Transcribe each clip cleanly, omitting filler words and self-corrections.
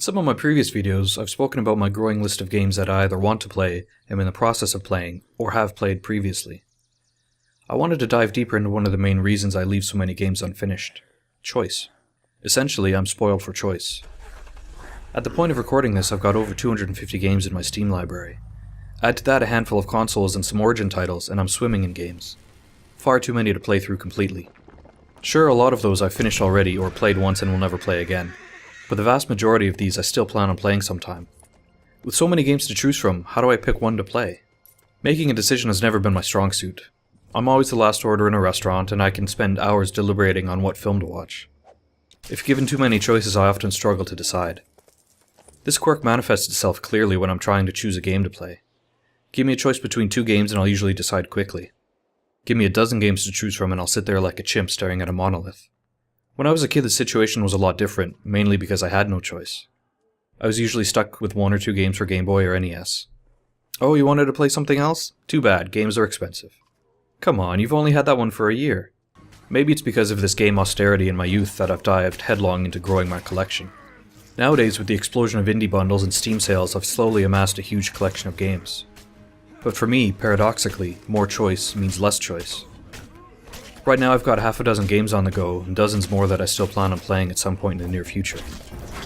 some of my previous videos, I've spoken about my growing list of games that I either want to play, am in the process of playing, or have played previously. I wanted to dive deeper into one of the main reasons I leave so many games unfinished. Choice. Essentially, I'm spoiled for choice. At the point of recording this, I've got over 250 games in my Steam library. Add to that a handful of consoles and some Origin titles, and I'm swimming in games. Far too many to play through completely. Sure, a lot of those I've finished already or played once and will never play again, but the vast majority of these I still plan on playing sometime. With so many games to choose from, how do I pick one to play? Making a decision has never been my strong suit. I'm always the last order in a restaurant, and I can spend hours deliberating on what film to watch. If given too many choices, I often struggle to decide. This quirk manifests itself clearly when I'm trying to choose a game to play. Give me a choice between two games and I'll usually decide quickly. Give me a dozen games to choose from and I'll sit there like a chimp staring at a monolith. When I was a kid, the situation was a lot different, mainly because I had no choice. I was usually stuck with one or two games for Game Boy or NES. Oh, you wanted to play something else? Too bad, games are expensive. Come on, you've only had that one for a year. Maybe it's because of this game austerity in my youth that I've dived headlong into growing my collection. Nowadays, with the explosion of indie bundles and Steam sales, I've slowly amassed a huge collection of games. But for me, paradoxically, more choice means less choice. Right now I've got half a dozen games on the go, and dozens more that I still plan on playing at some point in the near future.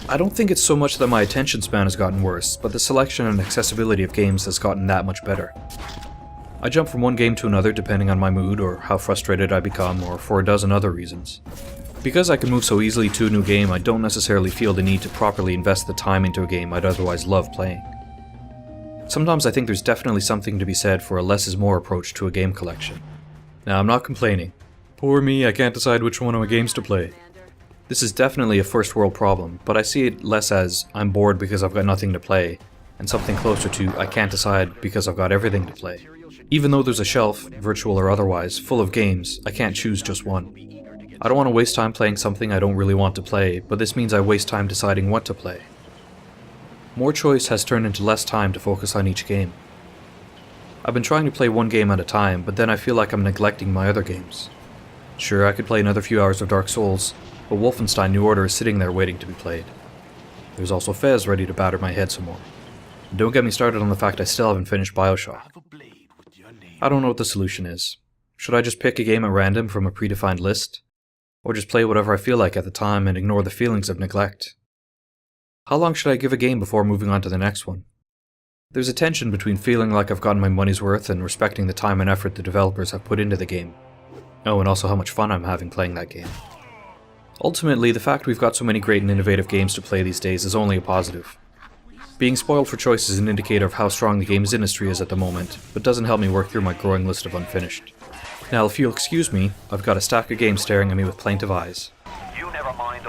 I don't think it's so much that my attention span has gotten worse, but the selection and accessibility of games has gotten that much better. I jump from one game to another depending on my mood or how frustrated I become, or for a dozen other reasons. Because I can move so easily to a new game, I don't necessarily feel the need to properly invest the time into a game I'd otherwise love playing. Sometimes I think there's definitely something to be said for a less is more approach to a game collection. Now, I'm not complaining. Poor me, I can't decide which one of my games to play. This is definitely a first world problem, but I see it less as I'm bored because I've got nothing to play, and something closer to I can't decide because I've got everything to play. Even though there's a shelf, virtual or otherwise, full of games, I can't choose just one. I don't want to waste time playing something I don't really want to play, but this means I waste time deciding what to play. More choice has turned into less time to focus on each game. I've been trying to play one game at a time, but then I feel like I'm neglecting my other games. Sure, I could play another few hours of Dark Souls, but Wolfenstein New Order is sitting there waiting to be played. There's also Fez ready to batter my head some more. And don't get me started on the fact I still haven't finished Bioshock. I don't know what the solution is. Should I just pick a game at random from a predefined list? Or just play whatever I feel like at the time and ignore the feelings of neglect? How long should I give a game before moving on to the next one? There's a tension between feeling like I've gotten my money's worth and respecting the time and effort the developers have put into the game. Oh, and also how much fun I'm having playing that game. Ultimately, the fact we've got so many great and innovative games to play these days is only a positive. Being spoiled for choice is an indicator of how strong the games industry is at the moment, but doesn't help me work through my growing list of unfinished. Now, if you'll excuse me, I've got a stack of games staring at me with plaintive eyes. You never mind